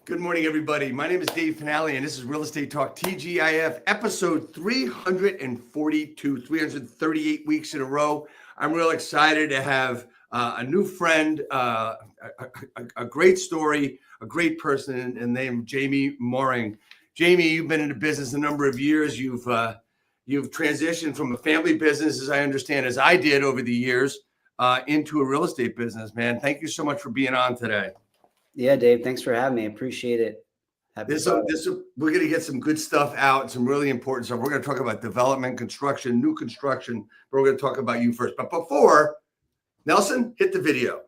Good morning, everybody. My name is Dave Finale, and this is Real Estate Talk TGIF, episode 342, 338 weeks in a row. I'm real excited to have a new friend, a great story, a great person, and named Jamie Moreng. Jamie, you've been in the business a number of years. You've transitioned from a family business, as I understand, as I did over the years, into a real estate business, man. Thank you so much for being on today. Yeah, Dave, thanks for having me. Appreciate it. We're going to get some good stuff out, some really important stuff. We're going to talk about development, construction, new construction, but we're going to talk about you first. But before, Nelson, hit the video.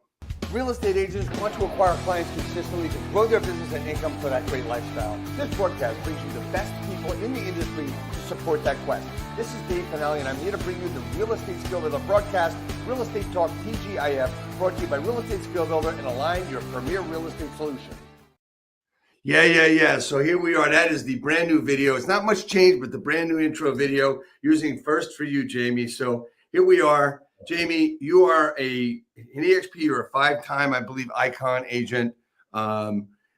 Real estate agents want to acquire clients consistently to grow their business and income for that great lifestyle. This broadcast brings you the best people in the industry to support that quest. This is Dave Finale, and I'm here to bring you the Real Estate Skill Builder broadcast, Real Estate Talk TGIF, brought to you by Real Estate Skill Builder and Align, your premier real estate solution. Yeah. So here we are. That is the brand new video. It's not much change, but the brand new intro video using first for you, Jamie. So here we are. Jamie, you are an EXP. You're a 5-time, I believe, Icon agent.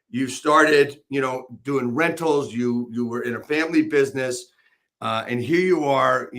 You started, doing rentals. You were in a family business, and here you are,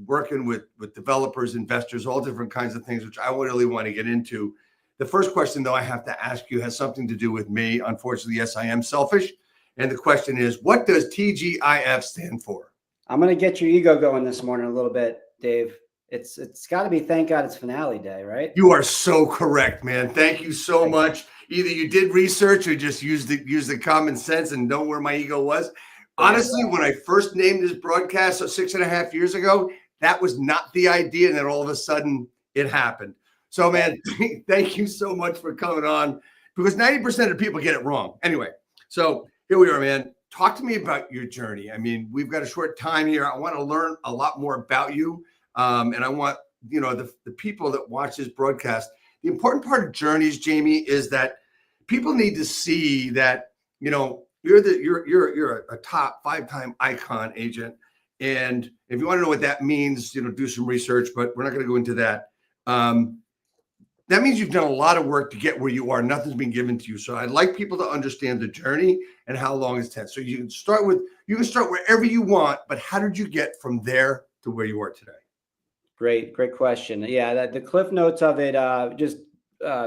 working with developers, investors, all different kinds of things, which I really want to get into. The first question, though, I have to ask you has something to do with me. Unfortunately, yes, I am selfish. And the question is, what does TGIF stand for? I'm going to get your ego going this morning a little bit, Dave. It's got to be thank God it's finale day, right? You are so correct, man. Thank you so much. Either you did research or just used the common sense and know where my ego was. Honestly, when I first named this broadcast 6.5 years ago, that was not the idea. And then all of a sudden it happened. So, man, thank you so much for coming on, because 90% of people get it wrong. Anyway, so here we are, man. Talk to me about your journey. I mean, we've got a short time here. I want to learn a lot more about you. And I want, the people that watch this broadcast, the important part of journeys, Jamie, is that people need to see that, you're a top 5-time Icon agent. And if you want to know what that means, do some research, but we're not going to go into that. That means you've done a lot of work to get where you are. Nothing's been given to you. So I'd like people to understand the journey and how long it's taken. So you can start wherever you want, but how did you get from there to where you are today? Great question. Yeah, the cliff notes of it,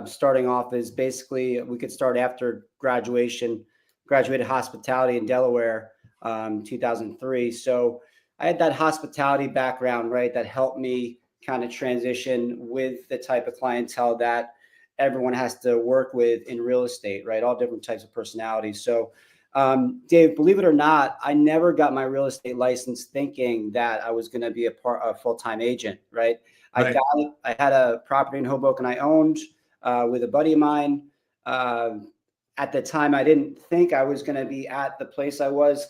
starting off is basically we could start after graduation. Graduated hospitality in Delaware, 2003. So I had that hospitality background, right, that helped me kind of transition with the type of clientele that everyone has to work with in real estate, right? All different types of personalities. So Dave, believe it or not, I never got my real estate license thinking that I was going to be a full-time agent, right? I had a property in Hoboken I owned with a buddy of mine. At the time, I didn't think I was going to be at the place I was,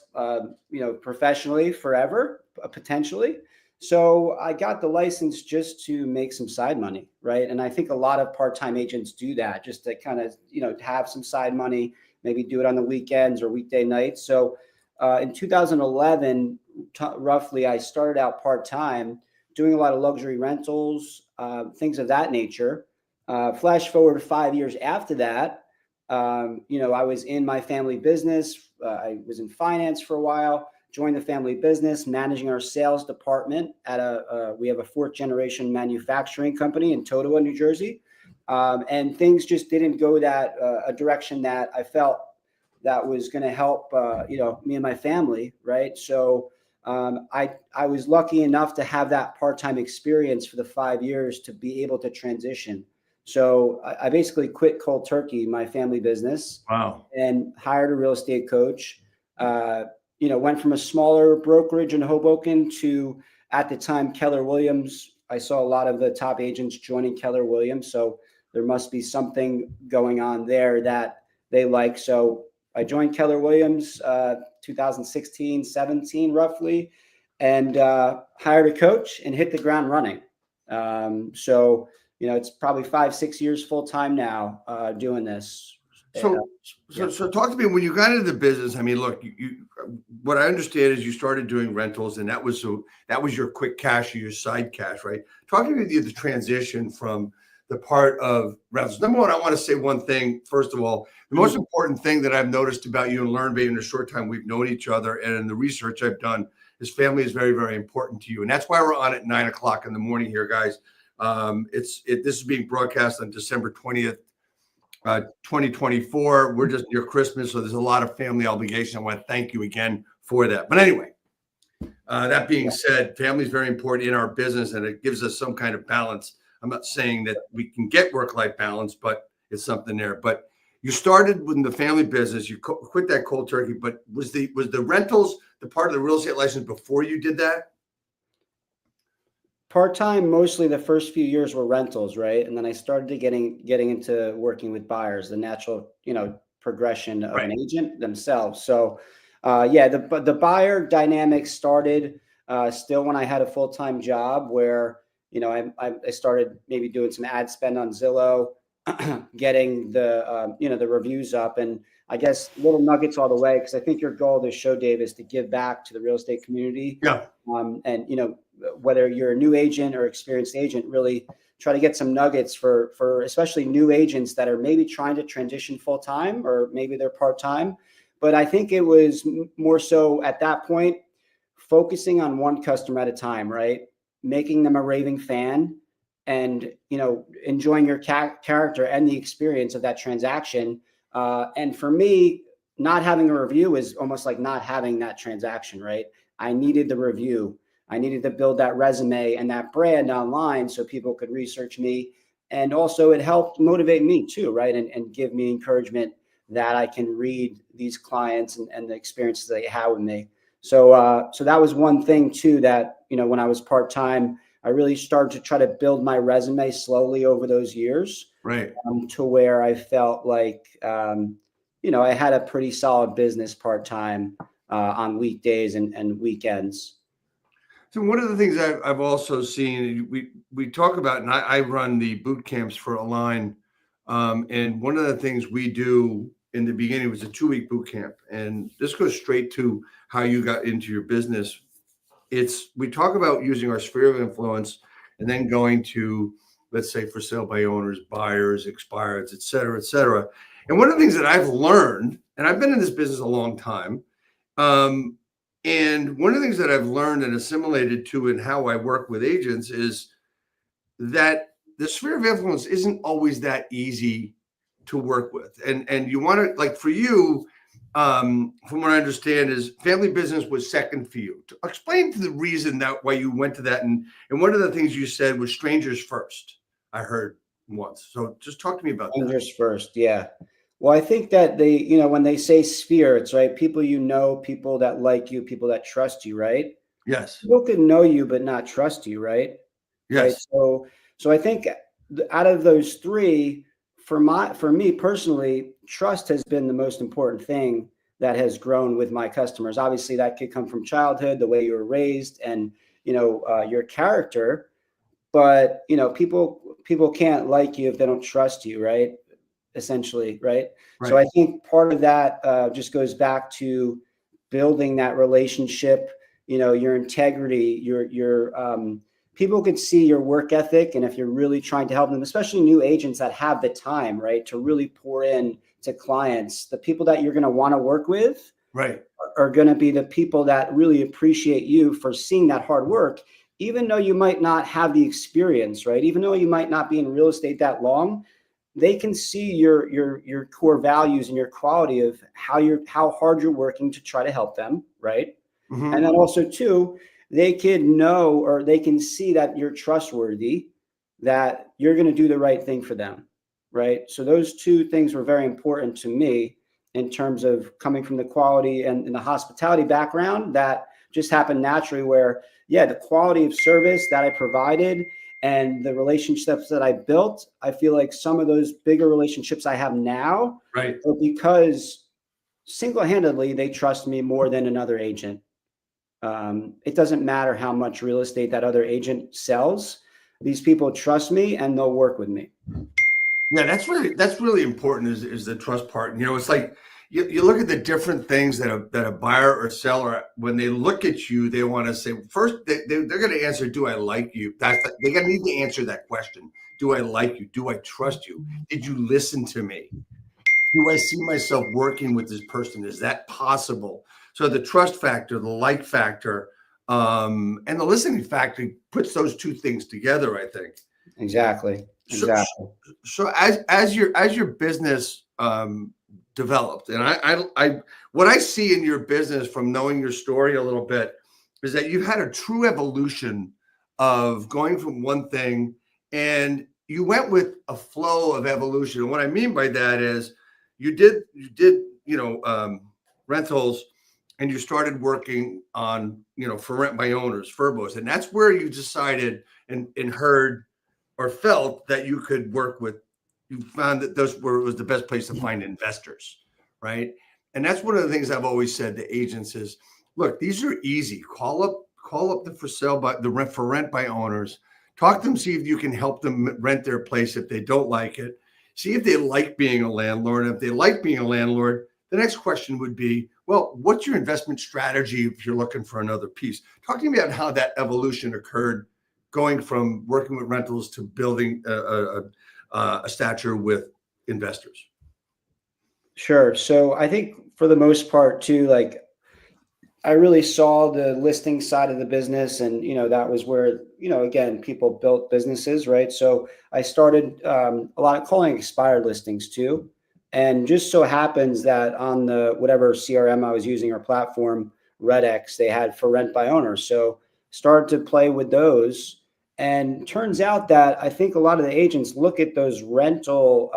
professionally forever, potentially. So I got the license just to make some side money, right? And I think a lot of part-time agents do that just to kind of, have some side money, maybe do it on the weekends or weekday nights. So in 2011, roughly, I started out part-time doing a lot of luxury rentals, things of that nature. Flash forward 5 years after that, I was in my family business. I was in finance for a while, joined the family business, managing our sales department at we have a 4th-generation manufacturing company in Totowa, New Jersey. And things just didn't go a direction that I felt that was going to help, me and my family. Right. So I was lucky enough to have that part-time experience for the 5 years to be able to transition. So I basically quit cold turkey, my family business. Wow. And hired a real estate coach. Went from a smaller brokerage in Hoboken to, at the time, Keller Williams. I saw a lot of the top agents joining Keller Williams. So there must be something going on there that they like. So I joined Keller Williams 2016, 17 roughly, and hired a coach and hit the ground running. It's probably 5-6 years full time now doing this. So talk to me, when you got into the business. I mean, look, you what I understand is you started doing rentals, and that was your quick cash or your side cash, right? Talk to me the transition from the part of rentals. Number one, I want to say one thing. First of all, the most important thing that I've noticed about you and learned in the short time we've known each other and in the research I've done is family is very, very important to you. And that's why we're on at 9 o'clock in the morning here, guys. This is being broadcast on December 20th, 2024. We're just near Christmas, so there's a lot of family obligation. I want to thank you again for that. But anyway, that being said, family is very important in our business, and it gives us some kind of balance. I'm not saying that we can get work-life balance, but it's something there. But you started with the family business. You quit that cold turkey. But was the rentals the part of the real estate license before you did that? Part-time, mostly the first few years were rentals, right? And then I started getting into working with buyers, the natural, progression of an agent themselves. So, the buyer dynamic started still when I had a full-time job where, I started maybe doing some ad spend on Zillow, getting the reviews up, and I guess little nuggets all the way, because I think your goal of this show, Dave, is to give back to the real estate community. Yeah. And whether you're a new agent or experienced agent, really try to get some nuggets for especially new agents that are maybe trying to transition full time, or maybe they're part time. But I think it was more so at that point focusing on one customer at a time, right? Making them a raving fan, and enjoying your character and the experience of that transaction. And for me, not having a review is almost like not having that transaction, right? I needed the review. I needed to build that resume and that brand online so people could research me. And also it helped motivate me too, right? And give me encouragement that I can read these clients and the experiences they have with me. So that was one thing too, that, when I was part-time, I really started to try to build my resume slowly over those years, right? To where I felt like, I had a pretty solid business part-time on weekdays and weekends. So one of the things I've also seen, we talk about, and I run the boot camps for Align, and one of the things we do in the beginning was a 2-week boot camp, and this goes straight to how you got into your business. We talk about using our sphere of influence and then going to, let's say, for sale by owners, buyers, expireds, et cetera, et cetera. And one of the things that I've learned, and I've been in this business a long time, and one of the things that I've learned and assimilated to in how I work with agents is that the sphere of influence isn't always that easy to work with. And you want to, like for you, from what I understand, is family business was second for you. To explain the reason that why you went to that. And one of the things you said was strangers first, I heard once. So just talk to me about that. Strangers first. Yeah. Well, I think that when they say sphere, it's right. People, people that like you, people that trust you, right? Yes. People can know you, but not trust you, right? Yes. Right? So I think out of those three, for me personally, trust has been the most important thing that has grown with my customers. Obviously, that could come from childhood, the way you were raised, and your character. But people can't like you if they don't trust you, right? Essentially, right? So I think part of that just goes back to building that relationship. Your integrity, your people could see your work ethic, and if you're really trying to help them, especially new agents that have the time, right, to really pour in to clients, the people that you're going to want to work with, right, are going to be the people that really appreciate you for seeing that hard work, even though you might not have the experience, right? Even though you might not be in real estate that long, they can see your core values and your quality of how hard you're working to try to help them, right? Mm-hmm. And then also too, they can know, or they can see that you're trustworthy, that you're going to do the right thing for them, right? So those two things were very important to me in terms of coming from the quality and the hospitality background. That just happened naturally, where the quality of service that I provided and the relationships that I built, I feel like some of those bigger relationships I have now, right, are because single-handedly they trust me more than another agent. It doesn't matter how much real estate that other agent sells. These people trust me and they'll work with me. Yeah, that's really important, is the trust part. It's like, you look at the different things that a buyer or seller, when they look at you, they want to say, first, they're going to answer, do I like you? They're going to need to answer that question. Do I like you? Do I trust you? Did you listen to me? Do I see myself working with this person? Is that possible? So the trust factor, the like factor, and the listening factor puts those two things together, I think. Exactly. So as your business developed, and I what I see in your business from knowing your story a little bit is that you've had a true evolution of going from one thing, and you went with a flow of evolution. And what I mean by that is you did rentals, and you started working on for rent by owners, FRBOs, and that's where you decided and heard or felt that you could work with. You found that was the best place to find investors, right? And that's one of the things I've always said to agents is, look, these are easy. Call up the for rent by owners. Talk to them, see if you can help them rent their place if they don't like it. See if they like being a landlord. And if they like being a landlord, the next question would be, well, what's your investment strategy if you're looking for another piece? Talk to me about how that evolution occurred, going from working with rentals to building a stature with investors. Sure. So I think for the most part too, like I really saw the listing side of the business, and that was where again people built businesses, right? So I started a lot of calling expired listings too, and just so happens that on the whatever CRM I was using or platform, Redx, they had for rent by owners. So started to play with those. And turns out that I think a lot of the agents look at those rental,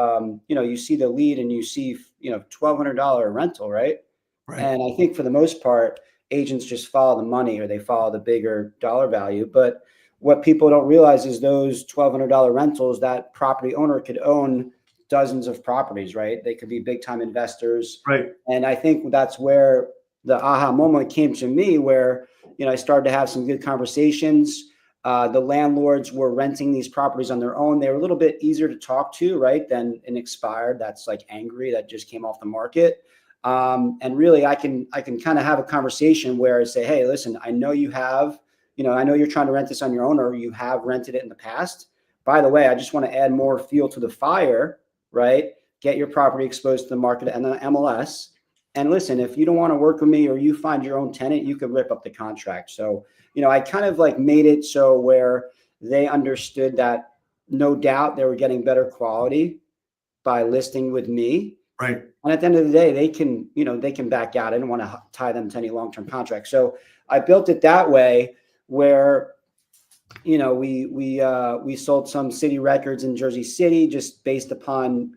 you see the lead and you see, $1,200 rental, right? Right. And I think for the most part, agents just follow the money or they follow the bigger dollar value. But what people don't realize is those $1,200 rentals, that property owner could own dozens of properties, right? They could be big time investors. Right. And I think that's where the aha moment came to me, where, I started to have some good conversations. The landlords were renting these properties on their own. They were a little bit easier to talk to, right, than an expired that's like angry that just came off the market. And really, I can kind of have a conversation where I say, hey, listen, I know you have, I know you're trying to rent this on your own, or you have rented it in the past. By the way, I just want to add more fuel to the fire, right? Get your property exposed to the market and the MLS. And listen, if you don't want to work with me or you find your own tenant, you could rip up the contract. So, I kind of like made it so where they understood that no doubt they were getting better quality by listing with me. Right. And at the end of the day, they can back out. I didn't want to tie them to any long-term contract. So I built it that way where, we sold some city records in Jersey City just based upon,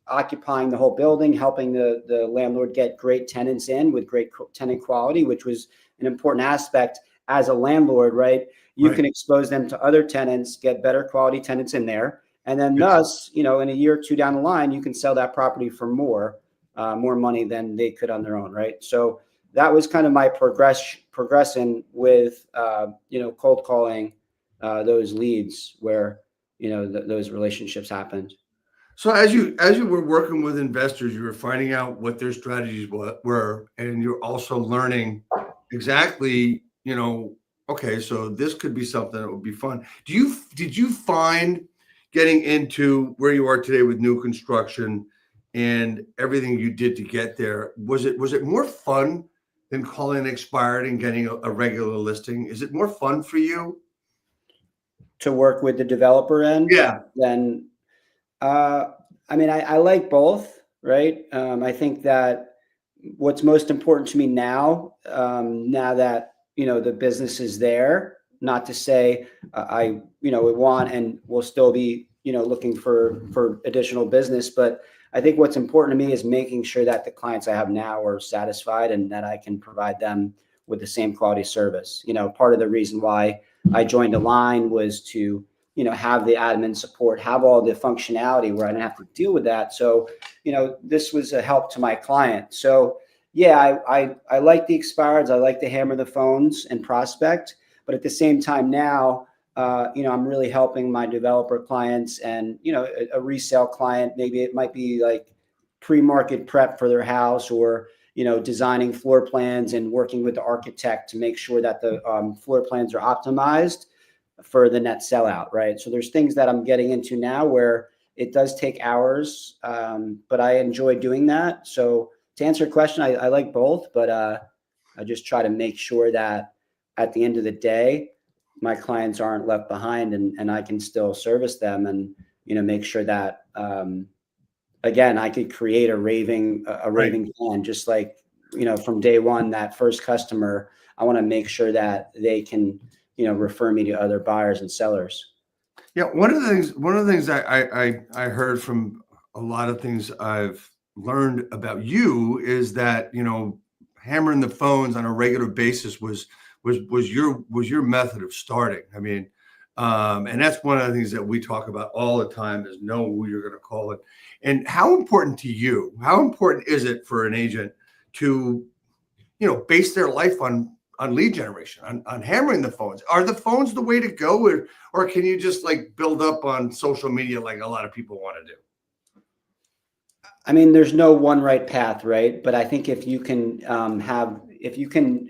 occupying the whole building, helping the landlord get great tenants in with great tenant quality, which was an important aspect as a landlord, right? You can expose them to other tenants, get better quality tenants in there. And then thus, in a year or two down the line, you can sell that property for more money than they could on their own, right? So that was kind of my progression with, cold calling those leads where, those relationships happened. So as you were working with investors, you were finding out what their strategies were, and you're also learning exactly, okay, so this could be something that would be fun. Did you find getting into where you are today with new construction and everything you did to get there, was it more fun than calling expired and getting a regular listing? Is it more fun for you to work with the developer end? Yeah. Then, I like both, right? I think that what's most important to me now that, the business is there, not to say I want and will still be, looking for additional business. But I think what's important to me is making sure that the clients I have now are satisfied and that I can provide them with the same quality service. Part of the reason why I joined Align was to, have the admin support, have all the functionality where I didn't have to deal with that. So, this was a help to my client. So yeah, I like the expireds. I like to hammer the phones and prospect, but at the same time now, I'm really helping my developer clients and, a resale client. Maybe it might be like pre-market prep for their house, or designing floor plans and working with the architect to make sure that the floor plans are optimized for the net sellout, right? So there's things that I'm getting into now where it does take hours, but I enjoy doing that. So to answer your question, I like both, but I just try to make sure that at the end of the day, my clients aren't left behind, and I can still service them, and make sure that again, I could create a raving plan, just like from day one, that first customer, I want to make sure that they can refer me to other buyers and sellers. Yeah, one of the things I heard from a lot of things I've learned about you is that hammering the phones on a regular basis was your method of starting. I mean, and that's one of the things that we talk about all the time, is know who you're going to call it. And how important is it for an agent to base their life on lead generation, on hammering the phones? Are the phones the way to go, or can you just like build up on social media like a lot of people want to do? I mean, there's no one right path, right? But I think if you can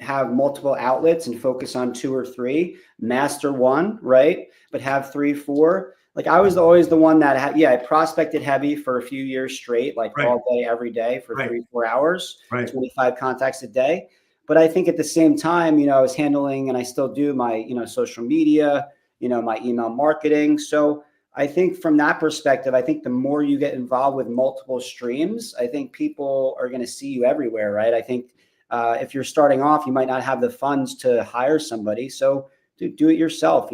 have multiple outlets and focus on 2 or 3, master one, right? But have 3, 4. Like I was always the one that I prospected heavy for a few years straight, like all day, every day for 3-4 hours, 25 contacts a day. But I think at the same time, I was handling, and I still do, my, social media, my email marketing. So I think from that perspective, I think the more you get involved with multiple streams, I think people are going to see you everywhere, right? I think if you're starting off, you might not have the funds to hire somebody. So do it yourself,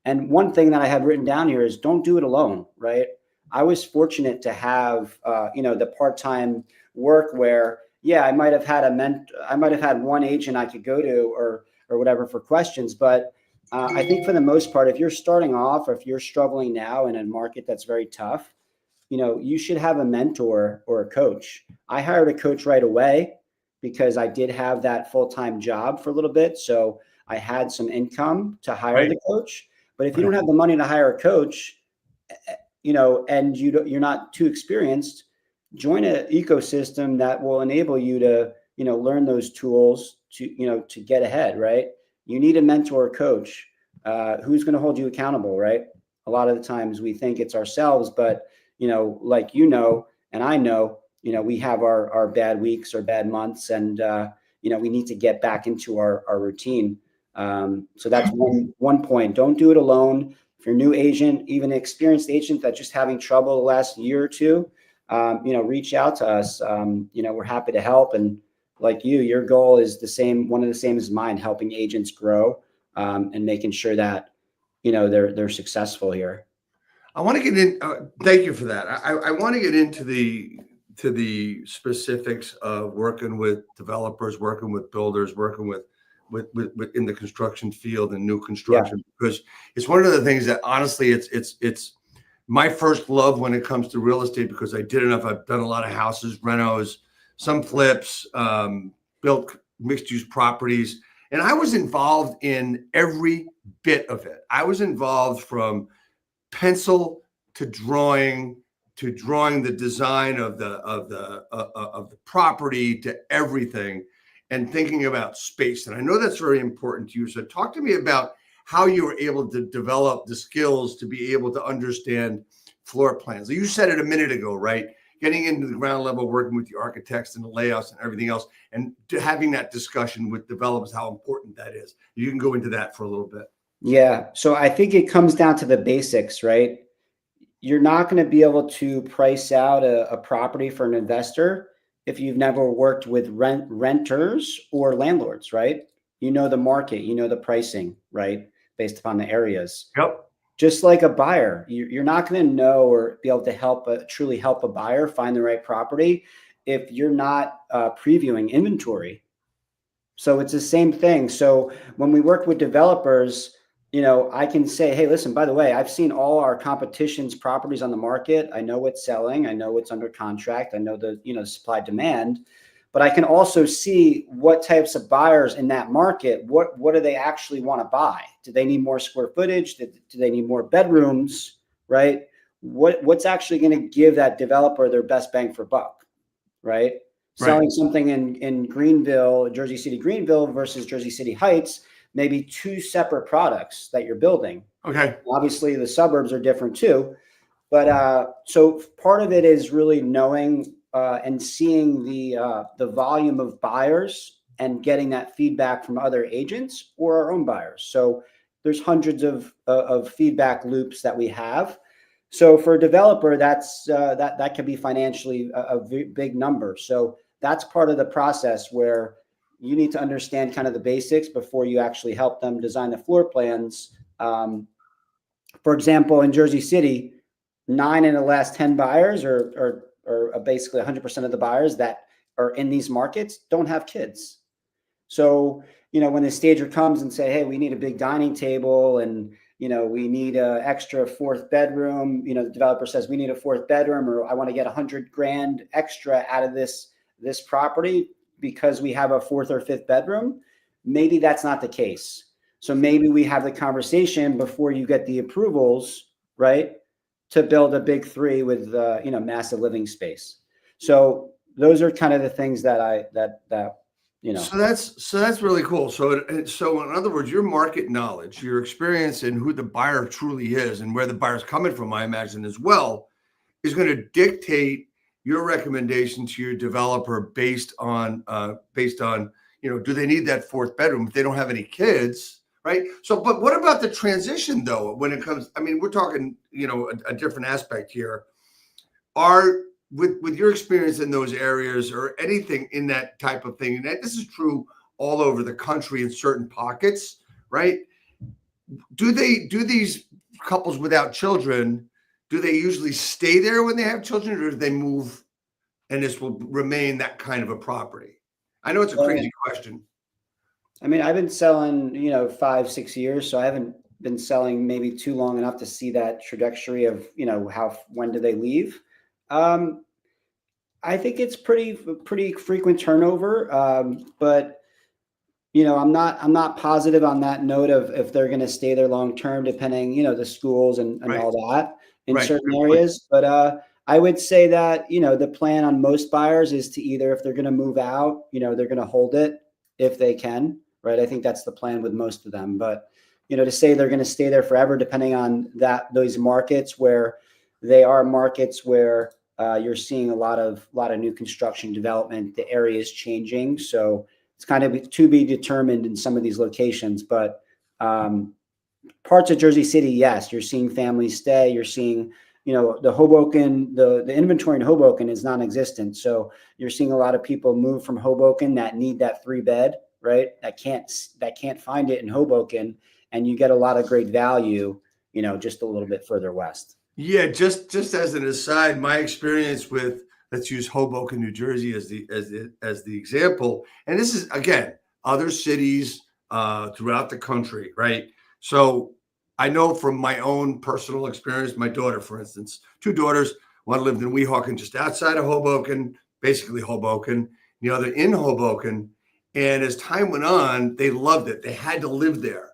and one thing that I have written down here is don't do it alone, right? I was fortunate to have, the part-time work where, I might have had one agent I could go to or whatever for questions. But I think for the most part, if you're starting off, or if you're struggling now in a market that's very tough, you should have a mentor or a coach. I hired a coach right away because I did have that full-time job for a little bit. So I had some income to hire the coach. But if you don't have the money to hire a coach, and you're not too experienced, join an ecosystem that will enable you to, learn those tools to get ahead, right? You need a mentor or coach who's going to hold you accountable, right? A lot of the times we think it's ourselves, but, like, and I know, we have our bad weeks or bad months, and, we need to get back into our routine. So that's one point. Don't do it alone. If you're a new agent, even an experienced agent that's just having trouble the last year or two, reach out to us. We're happy to help. And like your goal is one of the same as mine, helping agents grow, and making sure that, they're successful here. I want to get in. Thank you for that. I want to get into the specifics of working with developers, working with builders, working with in the construction field and new construction, because it's one of the things that honestly, it's my first love when it comes to real estate, because I did enough. I've done a lot of houses, renos, some flips, built mixed use properties, and I was involved in every bit of it. I was involved from pencil to drawing the design of the property, to everything, and thinking about space. And I know that's very important to you. So talk to me about how you were able to develop the skills to be able to understand floor plans. You said it a minute ago, right? Getting into the ground level, working with the architects and the layouts and everything else, and having that discussion with developers, how important that is. You can go into that for a little bit. Yeah. So I think it comes down to the basics, right? You're not going to be able to price out a property for an investor if you've never worked with renters or landlords, right? The market, the pricing, right? Based upon the areas. Yep. Just like a buyer, you're not going to know or be able to truly help a buyer find the right property if you're not previewing inventory. So it's the same thing. So when we work with developers, I can say, hey, listen, by the way, I've seen all our competition's properties on the market. I know what's selling. I know what's under contract. I know the, supply demand, but I can also see what types of buyers in that market, what do they actually want to buy? Do they need more square footage? Do they need more bedrooms? Right? what's actually going to give that developer their best bang for buck, right? Selling something in Greenville, Jersey City, Greenville versus Jersey City Heights, maybe two separate products that you're building. Okay. Obviously, the suburbs are different too. But so part of it is really knowing and seeing the volume of buyers and getting that feedback from other agents or our own buyers. So there's hundreds of feedback loops that we have. So for a developer, that can be financially a big number. So that's part of the process where you need to understand kind of the basics before you actually help them design the floor plans. For example, in Jersey City, 9 in the last 10 buyers or basically 100% of the buyers that are in these markets don't have kids. So, when the stager comes and say, hey, we need a big dining table and, we need an extra fourth bedroom, the developer says we need a fourth bedroom, or I want to get $100,000 extra out of this property because we have a fourth or fifth bedroom. Maybe that's not the case. So maybe we have the conversation before you get the approvals, right, to build a big 3 with massive living space. So those are kind of the things that So that's really cool. So in other words, your market knowledge, your experience in who the buyer truly is and where the buyer's coming from, I imagine as well, is going to dictate your recommendation to your developer based on do they need that fourth bedroom if they don't have any kids, right? So, but what about the transition though? When it comes, I mean, we're talking, a different aspect here. With your experience in those areas or anything in that type of thing, and this is true all over the country in certain pockets, right? Do these couples without children, do they usually stay there when they have children, or do they move and this will remain that kind of a property? I know it's a crazy question. I mean, I've been selling, 5-6 years, so I haven't been selling maybe too long enough to see that trajectory of, when do they leave? I think it's pretty frequent turnover, but I'm not positive on that note of if they're going to stay there long term, depending the schools and all that in certain areas. But I would say that the plan on most buyers is to either, if they're going to move out, they're going to hold it if they can, right? I think that's the plan with most of them. But to say they're going to stay there forever, depending on those markets where they are markets where you're seeing a lot of new construction development. The area is changing, so it's kind of to be determined in some of these locations. But parts of Jersey City, yes, you're seeing families stay. You're seeing, the Hoboken, the inventory in Hoboken is non-existent. So you're seeing a lot of people move from Hoboken that need that 3-bed, right? That can't find it in Hoboken, and you get a lot of great value, just a little bit further west. Yeah, just as an aside, my experience with, let's use Hoboken, New Jersey as the example, and this is again other cities throughout the country, right? So I know from my own personal experience, my daughter, for instance, 2 daughters, one lived in Weehawken, just outside of Hoboken, basically Hoboken, the other in Hoboken, and as time went on, they loved it. They had to live there.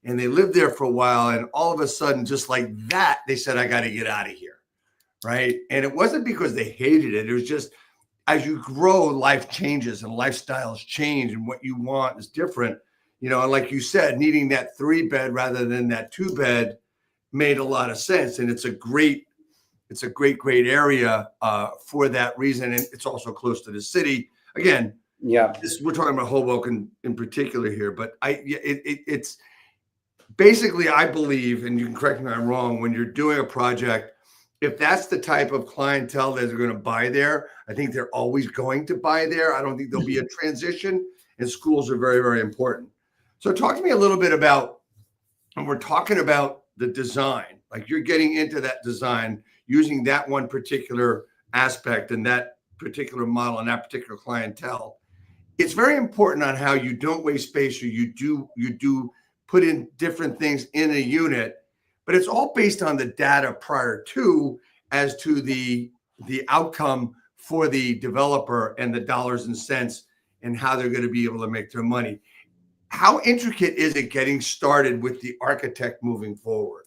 And they lived there for a while, and all of a sudden, just like that, they said, I got to get out of here, right? And it wasn't because they hated it. It was just, as you grow, life changes and lifestyles change, and what you want is different. And like you said, needing that 3-bed rather than that 2-bed made a lot of sense. And it's a great area for that reason. And it's also close to the city. Again, yeah, we're talking about Hoboken in particular here, but it's basically, I believe, and you can correct me if I'm wrong, when you're doing a project, if that's the type of clientele that are going to buy there, I think they're always going to buy there. I don't think there'll be a transition, and schools are very, very important. So talk to me a little bit about, and we're talking about the design, like you're getting into that design using that one particular aspect and that particular model and that particular clientele. It's very important on how you don't waste space, or you do put in different things in a unit, but it's all based on the data prior to, as to the outcome for the developer and the dollars and cents and how they're going to be able to make their money. How intricate is it getting started with the architect moving forward?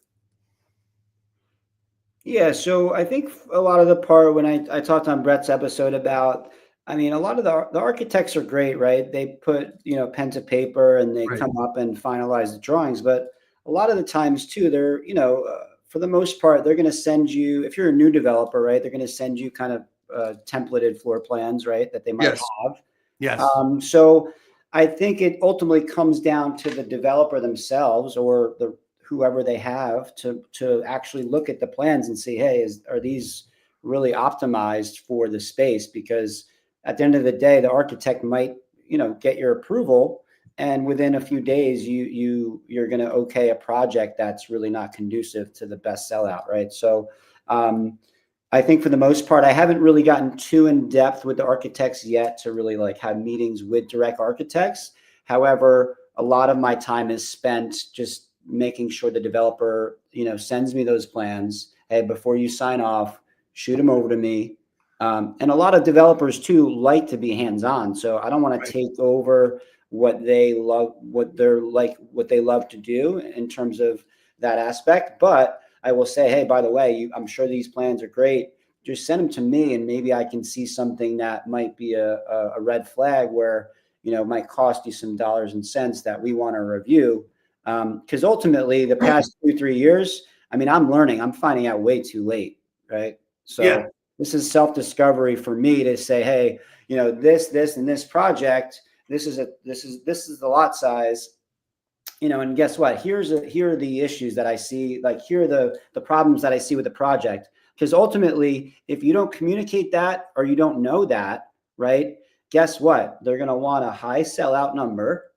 Yeah, so I think a lot of the part when I talked on Brett's episode about, I mean, a lot of the architects are great, right? They put, pen to paper and they Right. come up and finalize the drawings. But a lot of the times too, they're, for the most part, they're going to send you, if you're a new developer, right, they're going to send you kind of templated floor plans, right, that they might Yes. have. Yes. So I think it ultimately comes down to the developer themselves or the whoever they have to actually look at the plans and see, hey, are these really optimized for the space? Because at the end of the day, the architect might, get your approval, and within a few days, you're going to okay a project that's really not conducive to the best sellout, right? So. I think for the most part, I haven't really gotten too in depth with the architects yet to really like have meetings with direct architects. However, a lot of my time is spent just making sure the developer, sends me those plans. Hey, before you sign off, shoot them over to me. And a lot of developers too like to be hands-on. So I don't want to Right. take over what they love, what they love to do in terms of that aspect. But I will say, hey, by the way, I'm sure these plans are great. Just send them to me, and maybe I can see something that might be a red flag where it might cost you some dollars and cents that we want to review. Because ultimately, the past 2-3 years, I mean, I'm learning. I'm finding out way too late, right? Yeah. So this is self-discovery for me to say, hey, this, and this project. This is the lot size. And guess what? Here are the issues that I see. Like, here are the problems that I see with the project. Because ultimately, if you don't communicate that or you don't know that, right? Guess what? They're going to want a high sellout number.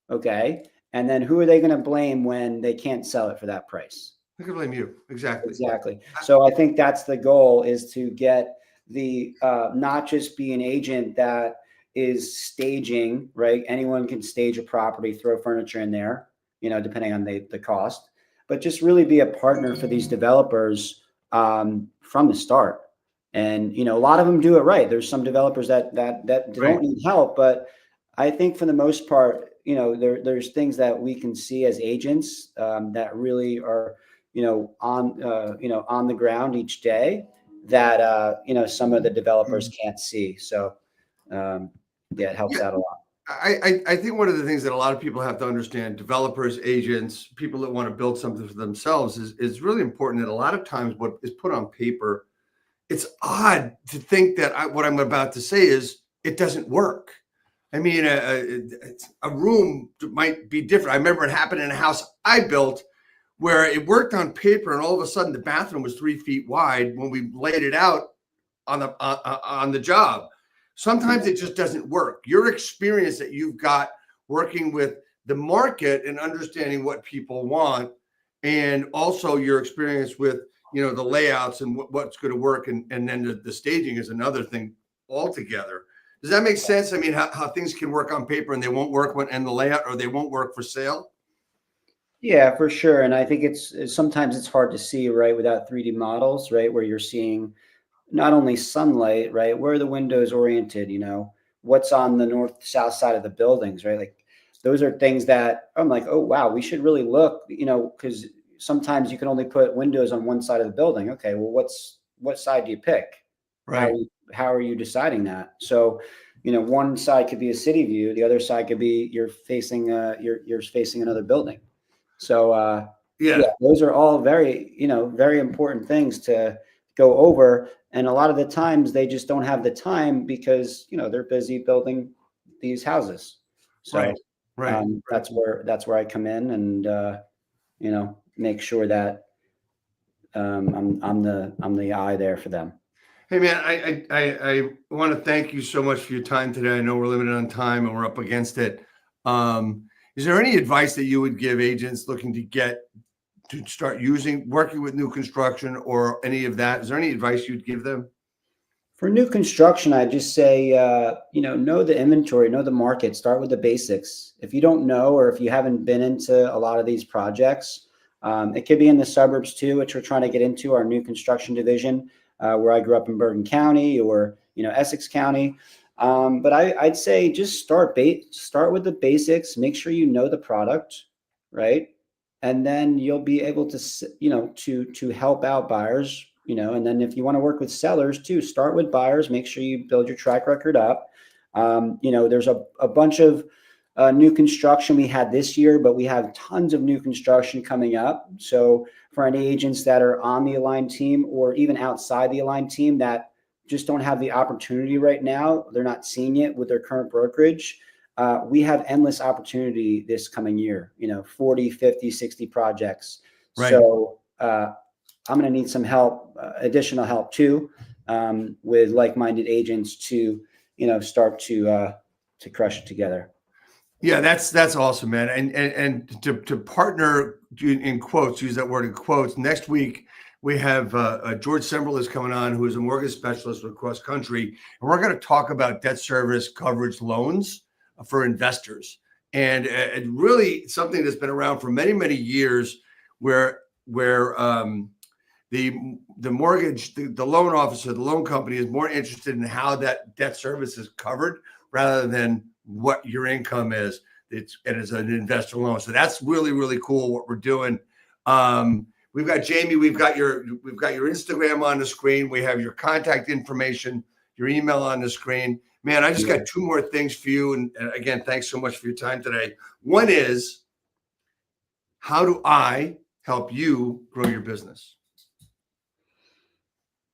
Okay. And then who are they going to blame when they can't sell it for that price? I can blame you. Exactly. Exactly. So I think that's the goal, is to get the not just be an agent that is staging, right? Anyone can stage a property, throw furniture in there, depending on the cost, but just really be a partner for these developers from the start. And a lot of them do it right. There's some developers that Right. don't need help, but I think for the most part, there's things that we can see as agents that really are on the ground each day that some of the developers can't see. So yeah, it helps Yeah. out a lot. I think one of the things that a lot of people have to understand, developers, agents, people that want to build something for themselves, is really important. That a lot of times what is put on paper, it's odd to think that what I'm about to say is it doesn't work. I mean, a room might be different. I remember it happened in a house I built where it worked on paper, and all of a sudden the bathroom was 3 feet wide when we laid it out on the job. Sometimes it just doesn't work. Your experience that you've got working with the market and understanding what people want, and also your experience with the layouts and what's going to work, and then the staging is another thing altogether. Does that make sense? I mean, how things can work on paper and they won't work in the layout, or they won't work for sale. Yeah, for sure. And I think sometimes it's hard to see, right, without 3D models, right, where you're seeing not only sunlight, right, where are the windows oriented, what's on the north south side of the buildings, right? Like, those are things that I'm like, oh wow, we should really look, because sometimes you can only put windows on one side of the building. Okay, well, what side do you pick? Right. How are you deciding that? So one side could be a city view, the other side could be you're facing another building. So yeah, Yeah. those are all very important things to go over. And a lot of the times they just don't have the time because they're busy building these houses. Right. So Right. that's where I come in and make sure that I'm the eye there for them. Hey man, I want to thank you so much for your time today. I know we're limited on time and we're up against it. Is there any advice that you would give agents looking to start working with new construction or any of that? Is there any advice you'd give them? For new construction, I just say, know the inventory, know the market, start with the basics. If you don't know, or if you haven't been into a lot of these projects, it could be in the suburbs too, which we're trying to get into, our new construction division, where I grew up in Bergen County or, Essex County. But I'd say just start with the basics, make sure you know the product, right? and then you'll be able to, to help out buyers, and then if you want to work with sellers too, start with buyers, make sure you build your track record up. There's a bunch of new construction we had this year, but we have tons of new construction coming up. So for any agents that are on the Align team or even outside the Align team that just don't have the opportunity right now, they're not seeing it with their current brokerage, we have endless opportunity this coming year, 40, 50, 60 projects. Right. So I'm going to need some help, additional help too, with like-minded agents to, start to crush it together. Yeah, that's awesome, man. And to partner in quotes, use that word in quotes. Next week we have George Semberl is coming on, who is a mortgage specialist across country, and we're going to talk about debt service coverage loans for investors, and really something that's been around for many, many years, where the mortgage, the loan officer, the loan company is more interested in how that debt service is covered rather than what your income is. It's an investor loan. So that's really, really cool what we're doing. We've got Jamie, we've got your Instagram on the screen. We have your contact information, your email on the screen. Man, I just got two more things for you. And again, thanks so much for your time today. One is, how do I help you grow your business?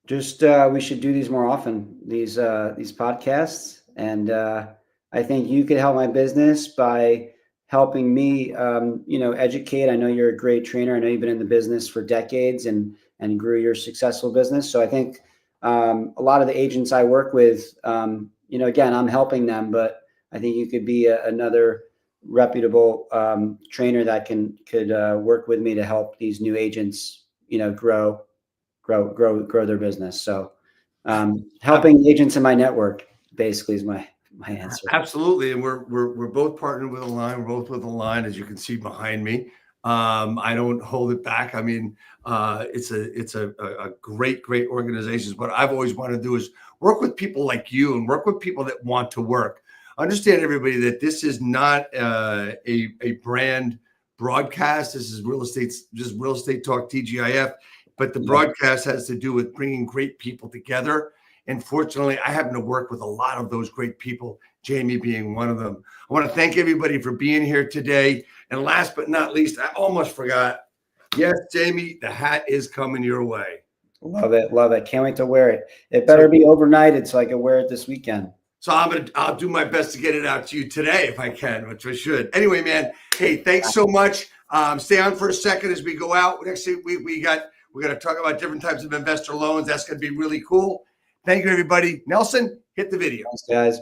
Just we should do these more often, these podcasts, and I think you could help my business by helping me, educate. I know you're a great trainer. I know you've been in the business for decades and grew your successful business. So I think a lot of the agents I work with, again, I'm helping them, but I think you could be another reputable trainer that could work with me to help these new agents, grow their business. So helping agents in my network basically is my answer. Absolutely. And we're both partnered with Align. We're both with Align, as you can see behind me. I don't hold it back. I mean, it's a great organization. What I've always wanted to do is work with people like you and work with people that want to work. Understand, everybody, that this is not a brand broadcast. This is real estate talk, TGIF. But the broadcast has to do with bringing great people together. And fortunately, I happen to work with a lot of those great people, Jamie being one of them. I want to thank everybody for being here today. And last but not least, I almost forgot. Yes, Jamie, the hat is coming your way. Love it. Love it. Can't wait to wear it. It better be overnighted so I can wear it this weekend. So I'll do my best to get it out to you today if I can, which I should. Anyway, man, hey, thanks so much. Stay on for a second as we go out. Next week, we're going to talk about different types of investor loans. That's going to be really cool. Thank you, everybody. Nelson, hit the video. Thanks, guys.